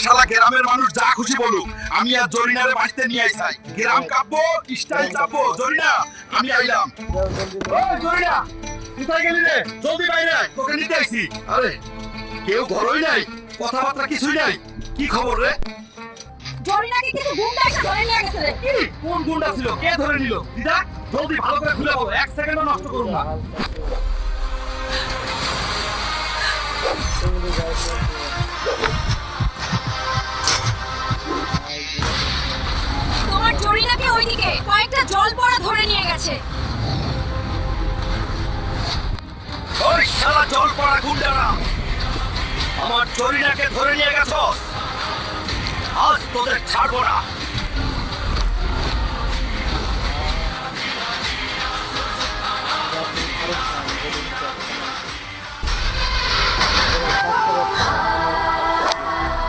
শালা গ্রামের মানুষ যা খুশি বলুক, আমি আর জরিনারে বাড়িতে নিয়ে আইছাই। গ্রাম কাঁপবো, স্টাইল চাপবো। জরিনা, আমি আইলাম। ওই জরিনা, কোথায় গেলি রে? জলদি বাইরে আয়, তোকে নিতে আইছি। আরে কেউ ঘরই নাই, কথাবার্তা কিছুই নাই। কি খবর রে? জরিনাকে কিছু গুন্ডা এসে ধরে নিয়ে গেছে রে। কি? কোন গুন্ডা ছিল? কে ধরে নিল? দিদা, জলদি ভালো করে খুলে বলো, এক সেকেন্ডও নষ্ট করুন না। তোমার জরিনাকে ওইদিকে কয়েকটা জল পড়া ধরে নিয়ে গেছে। ওই শালা জল পড়া গুন্ডারা আমার জরিনাকে ধরে নিয়ে গেছস, আজ তোদের ছাড়বো না।